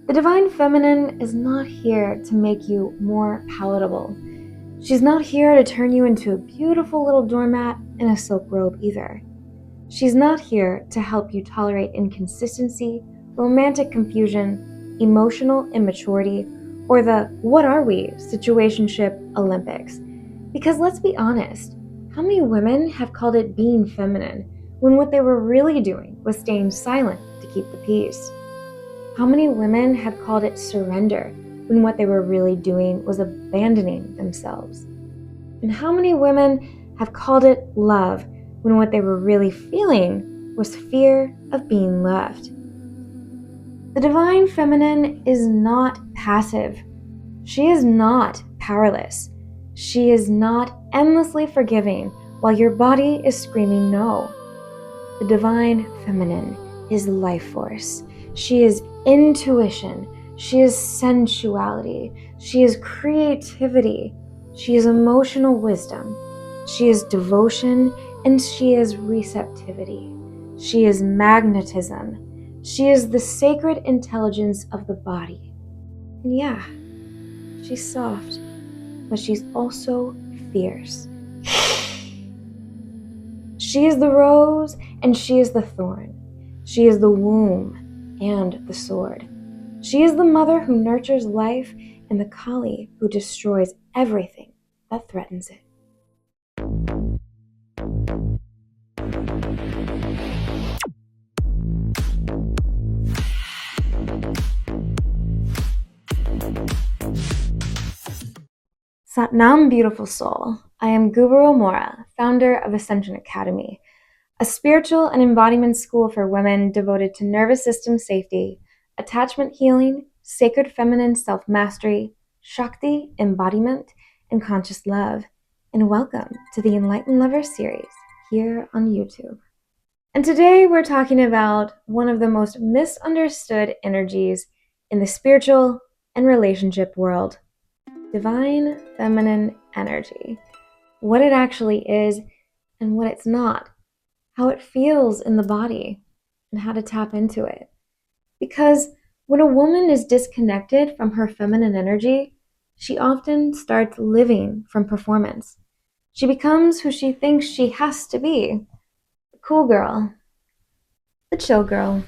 The Divine Feminine is not here to make you more palatable. She's not here to turn you into a beautiful little doormat in a silk robe either. She's not here to help you tolerate inconsistency, romantic confusion, emotional immaturity, or the "what are we" situationship Olympics. Because let's be honest, how many women have called it being feminine when what they were really doing was staying silent to keep the peace? How many women have called it surrender when what they were really doing was abandoning themselves? And how many women have called it love when what they were really feeling was fear of being left? The Divine Feminine is not passive. She is not powerless. She is not endlessly forgiving while your body is screaming no. The Divine Feminine is life force. She is intuition. She is sensuality. She is creativity. She is emotional wisdom. She is devotion, and she is receptivity. She is magnetism. She is the sacred intelligence of the body. And yeah, she's soft, but she's also fierce. She is the rose and she is the thorn. She is the womb and the sword. She is the mother who nurtures life and the Kali who destroys everything that threatens it. Satnam, beautiful soul. I am Guru Amorah, founder of Ascension Academy, a spiritual and embodiment school for women devoted to nervous system safety, attachment healing, sacred feminine self-mastery, Shakti, embodiment, and conscious love. And welcome to the Enlightened Lover Series here on YouTube. And today we're talking about one of the most misunderstood energies in the spiritual and relationship world: Divine Feminine energy. What it actually is and what it's not. How it feels in the body, and how to tap into it. Because when a woman is disconnected from her feminine energy, she often starts living from performance. She becomes who she thinks she has to be: the cool girl, the chill girl,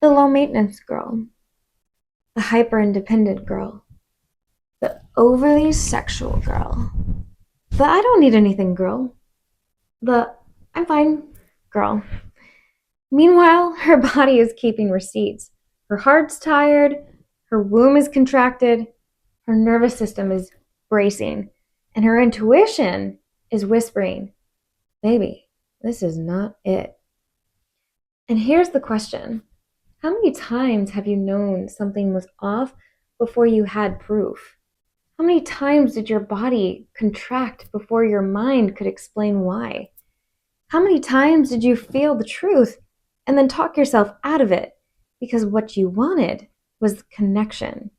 the low maintenance girl, the hyper independent girl, the overly sexual girl, the I don't need anything girl, the I'm fine girl. Meanwhile, her body is keeping receipts. Her heart's tired, her womb is contracted, her nervous system is bracing, and her intuition is whispering, "Baby, this is not it." And here's the question: how many times have you known something was off before you had proof? How many times did your body contract before your mind could explain why? How many times did you feel the truth and then talk yourself out of it because what you wanted was connection?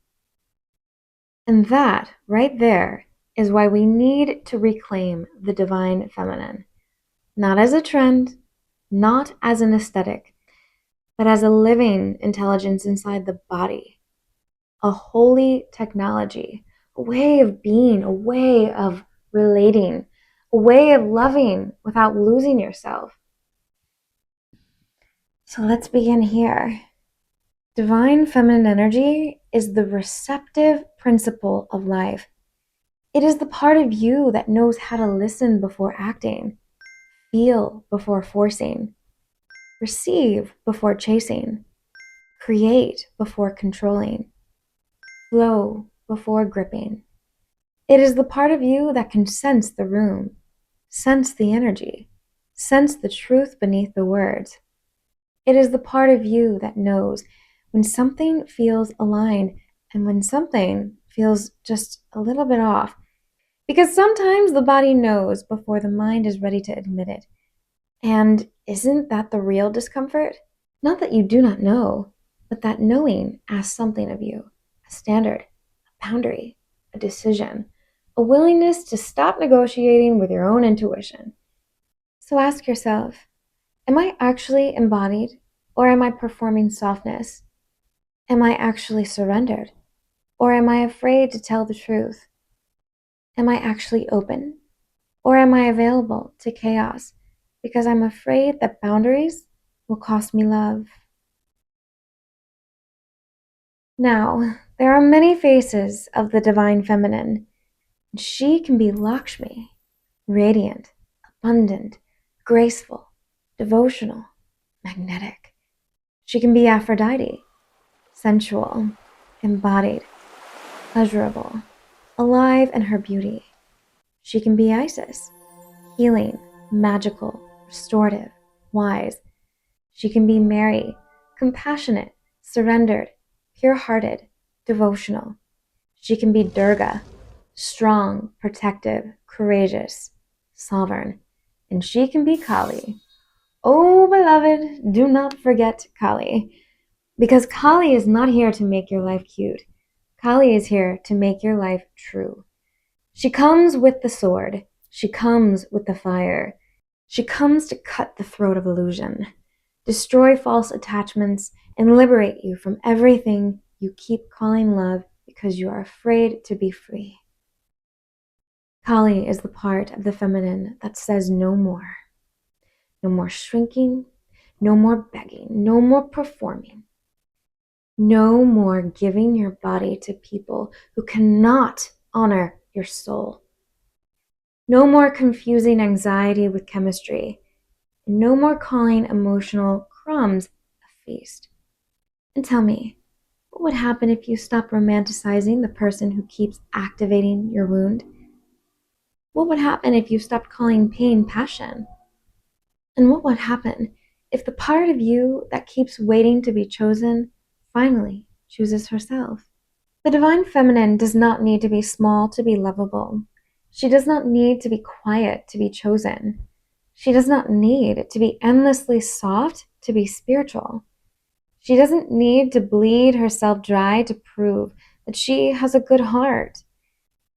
And that right there is why we need to reclaim the Divine Feminine. Not as a trend, not as an aesthetic, but as a living intelligence inside the body. A holy technology, a way of being, a way of relating, a way of loving without losing yourself. So let's begin here. Divine feminine energy is the receptive principle of life. It is the part of you that knows how to listen before acting, feel before forcing, receive before chasing, create before controlling, flow before gripping. It is the part of you that can sense the room, sense the energy, sense the truth beneath the words. It is the part of you that knows when something feels aligned and when something feels just a little bit off. Because sometimes the body knows before the mind is ready to admit it. And isn't that the real discomfort? Not that you do not know, but that knowing asks something of you: a standard, a boundary, a decision, a willingness to stop negotiating with your own intuition. So ask yourself, am I actually embodied, or am I performing softness? Am I actually surrendered? Or am I afraid to tell the truth? Am I actually open? Or am I available to chaos because I'm afraid that boundaries will cost me love? Now, there are many faces of the divine feminine. She can be Lakshmi, radiant, abundant, graceful, devotional, magnetic. She can be Aphrodite, sensual, embodied, pleasurable, alive in her beauty. She can be Isis, healing, magical, restorative, wise. She can be Mary, compassionate, surrendered, pure-hearted, devotional. She can be Durga, strong, protective, courageous, sovereign. And she can be Kali. Oh, beloved, do not forget Kali. Because Kali is not here to make your life cute. Kali is here to make your life true. She comes with the sword. She comes with the fire. She comes to cut the throat of illusion, destroy false attachments, and liberate you from everything you keep calling love because you are afraid to be free. Kali is the part of the feminine that says no more. No more shrinking, no more begging, no more performing. No more giving your body to people who cannot honor your soul. No more confusing anxiety with chemistry. No more calling emotional crumbs a feast. And tell me, what would happen if you stopped romanticizing the person who keeps activating your wound? What would happen if you stopped calling pain passion? And what would happen if the part of you that keeps waiting to be chosen finally chooses herself? The divine feminine does not need to be small to be lovable. She does not need to be quiet to be chosen. She does not need to be endlessly soft to be spiritual. She doesn't need to bleed herself dry to prove that she has a good heart.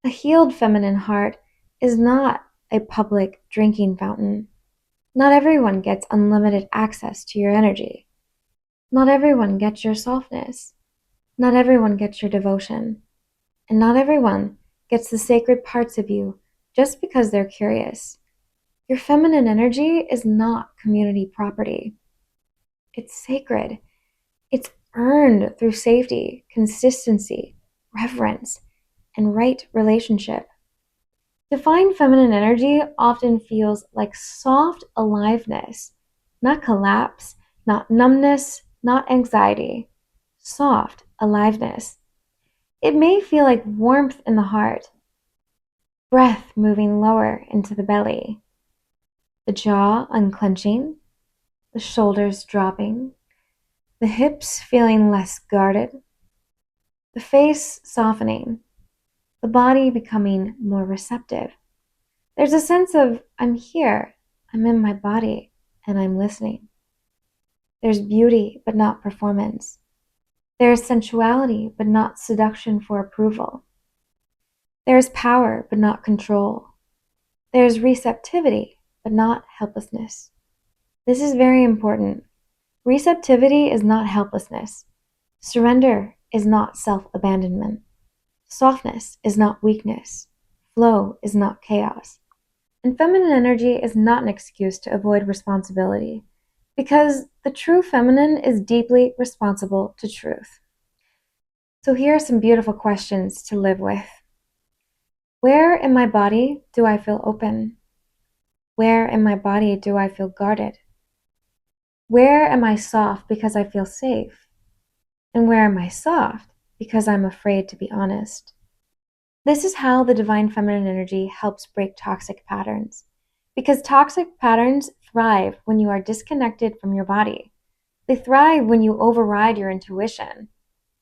A healed feminine heart is not a public drinking fountain. Not everyone gets unlimited access to your energy. Not everyone gets your softness. Not everyone gets your devotion. And not everyone gets the sacred parts of you just because they're curious. Your feminine energy is not community property. It's sacred. It's earned through safety, consistency, reverence, and right relationship. Divine feminine energy often feels like soft aliveness, not collapse, not numbness, not anxiety. Soft aliveness. It may feel like warmth in the heart, breath moving lower into the belly, the jaw unclenching, the shoulders dropping, the hips feeling less guarded, the face softening, the body becoming more receptive. There's a sense of, I'm here, I'm in my body, and I'm listening. There's beauty, but not performance. There's sensuality, but not seduction for approval. There's power, but not control. There's receptivity, but not helplessness. This is very important. Receptivity is not helplessness. Surrender is not self-abandonment. Softness is not weakness. Flow is not chaos. And feminine energy is not an excuse to avoid responsibility, because the true feminine is deeply responsible to truth. So here are some beautiful questions to live with. Where in my body do I feel open? Where in my body do I feel guarded? Where am I soft because I feel safe? And where am I soft because I'm afraid to be honest? This is how the divine feminine energy helps break toxic patterns. Because toxic patterns thrive when you are disconnected from your body. They thrive when you override your intuition.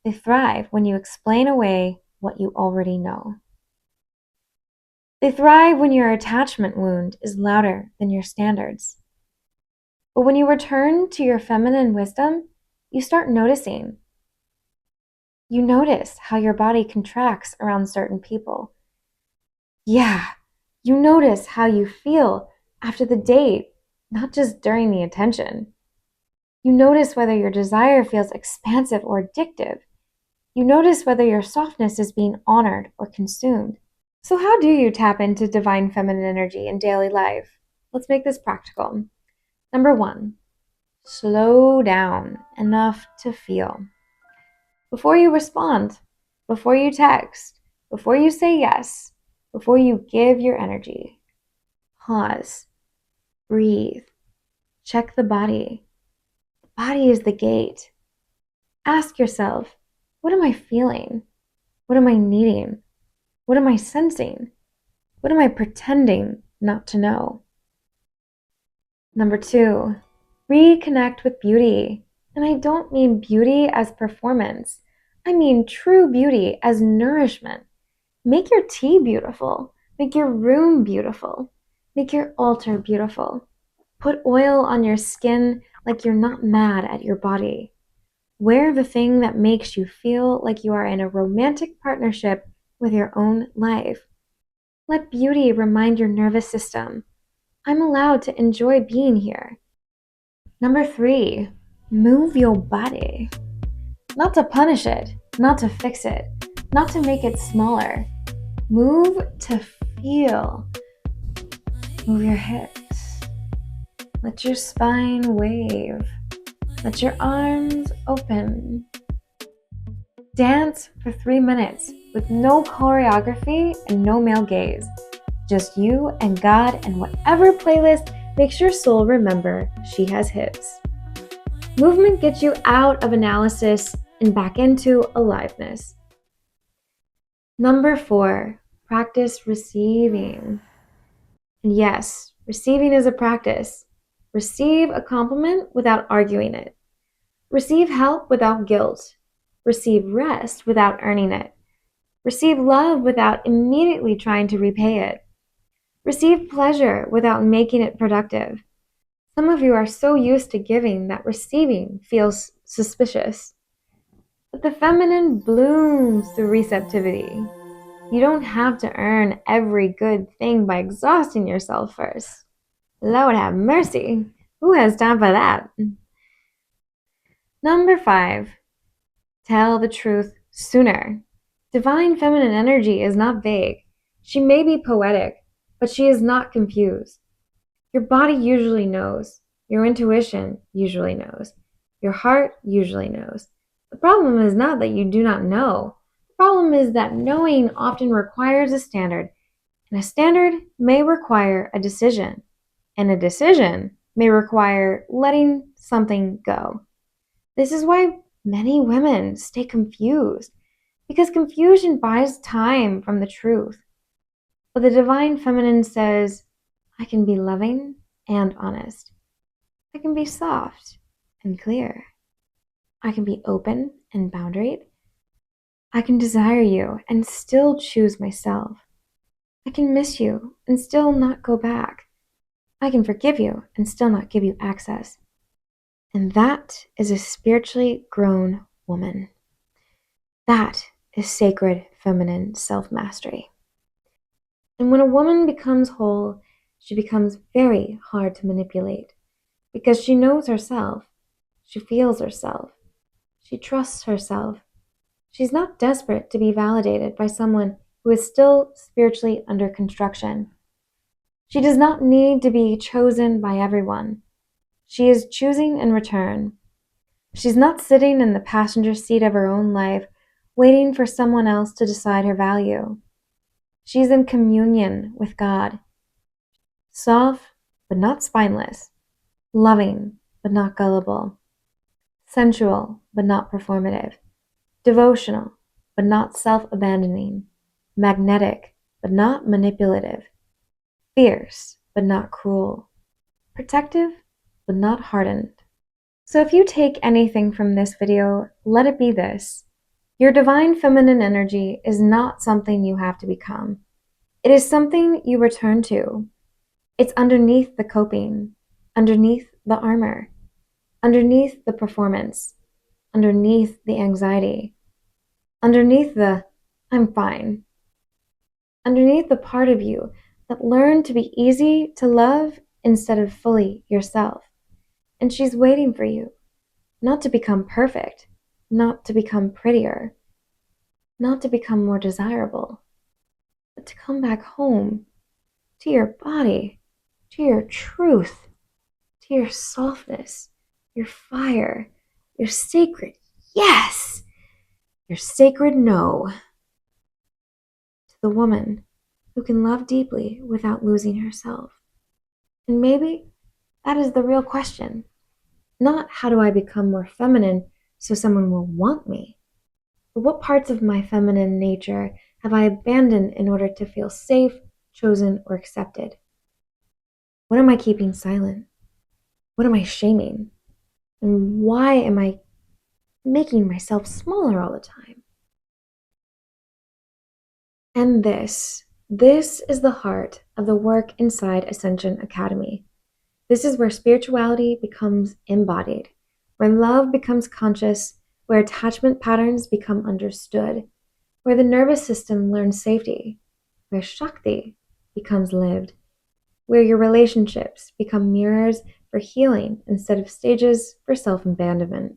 They thrive when you explain away what you already know. They thrive when your attachment wound is louder than your standards. But when you return to your feminine wisdom, you start noticing. You notice how your body contracts around certain people. Yeah, you notice how you feel after the date, not just during the attention. You notice whether your desire feels expansive or addictive. You notice whether your softness is being honored or consumed. So how do you tap into divine feminine energy in daily life? Let's make this practical. Number 1, slow down enough to feel. Before you respond, before you text, before you say yes, before you give your energy, pause, breathe, check the body. The body is the gate. Ask yourself, what am I feeling? What am I needing? What am I sensing? What am I pretending not to know? Number 2, reconnect with beauty. And I don't mean beauty as performance. I mean true beauty as nourishment. Make your tea beautiful. Make your room beautiful. Make your altar beautiful. Put oil on your skin like you're not mad at your body. Wear the thing that makes you feel like you are in a romantic partnership with your own life. Let beauty remind your nervous system, I'm allowed to enjoy being here. Number 3, move your body. Not to punish it, not to fix it, not to make it smaller. Move to feel. Move your hips. Let your spine wave. Let your arms open. Dance for 3 minutes with no choreography and no male gaze. Just you and God and whatever playlist makes your soul remember she has hips. Movement gets you out of analysis and back into aliveness. Number 4, practice receiving. And yes, receiving is a practice. Receive a compliment without arguing it. Receive help without guilt. Receive rest without earning it. Receive love without immediately trying to repay it. Receive pleasure without making it productive. Some of you are so used to giving that receiving feels suspicious. But the feminine blooms through receptivity. You don't have to earn every good thing by exhausting yourself first. Lord have mercy. Who has time for that? Number 5, tell the truth sooner. Divine feminine energy is not vague. She may be poetic, but she is not confused. Your body usually knows. Your intuition usually knows. Your heart usually knows. The problem is not that you do not know. The problem is that knowing often requires a standard, and a standard may require a decision, and a decision may require letting something go. This is why many women stay confused, because confusion buys time from the truth. But the divine feminine says, I can be loving and honest. I can be soft and clear. I can be open and boundaried. I can desire you and still choose myself. I can miss you and still not go back. I can forgive you and still not give you access. And that is a spiritually grown woman. That is sacred feminine self-mastery. And when a woman becomes whole, she becomes very hard to manipulate because she knows herself, she feels herself, she trusts herself. She's not desperate to be validated by someone who is still spiritually under construction. She does not need to be chosen by everyone. She is choosing in return. She's not sitting in the passenger seat of her own life, waiting for someone else to decide her value. She's in communion with God. Soft, but not spineless. Loving, but not gullible. Sensual, but not performative. Devotional, but not self-abandoning. Magnetic, but not manipulative. Fierce, but not cruel. Protective, but not hardened. So if you take anything from this video, let it be this. Your divine feminine energy is not something you have to become. It is something you return to. It's underneath the coping, underneath the armor, underneath the performance, underneath the anxiety, underneath the I'm fine, underneath the part of you that learned to be easy to love instead of fully yourself. And she's waiting for you. Not to become perfect, not to become prettier, not to become more desirable, but to come back home to your body, to your truth, to your softness, your fire, your sacred yes, your sacred no, to the woman who can love deeply without losing herself. And maybe that is the real question. Not how do I become more feminine so someone will want me, but what parts of my feminine nature have I abandoned in order to feel safe, chosen, or accepted? What am I keeping silent? What am I shaming? And why am I making myself smaller all the time? And this is the heart of the work inside Ascension Academy. This is where spirituality becomes embodied, where love becomes conscious, where attachment patterns become understood, where the nervous system learns safety, where Shakti becomes lived, where your relationships become mirrors for healing instead of stages for self-abandonment.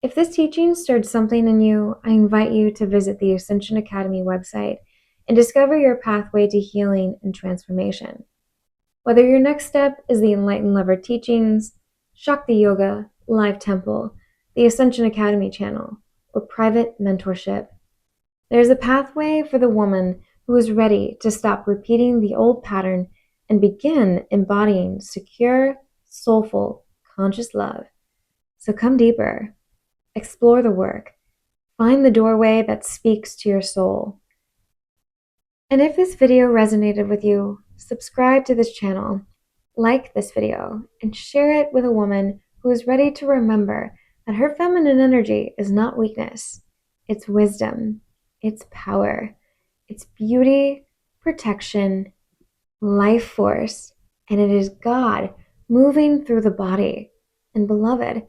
If this teaching stirred something in you, I invite you to visit the Ascension Academy website and discover your pathway to healing and transformation. Whether your next step is the Enlightened Lover teachings, Shakti Yoga, Live Temple, the Ascension Academy channel, or private mentorship, there's a pathway for the woman who is ready to stop repeating the old pattern and begin embodying secure, soulful, conscious love. So come deeper, explore the work, find the doorway that speaks to your soul. And if this video resonated with you, subscribe to this channel, like this video, and share it with a woman who is ready to remember that her feminine energy is not weakness, it's wisdom, it's power, it's beauty, protection, life force, and it is God moving through the body. And beloved,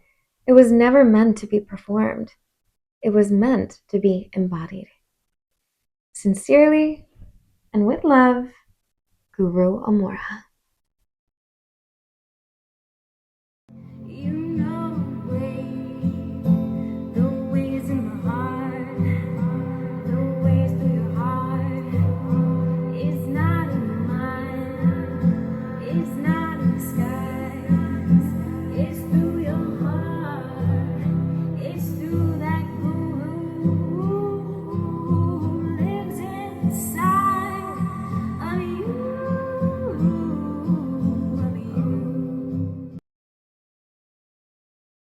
it was never meant to be performed. It was meant to be embodied. Sincerely and with love, Guru Amorah.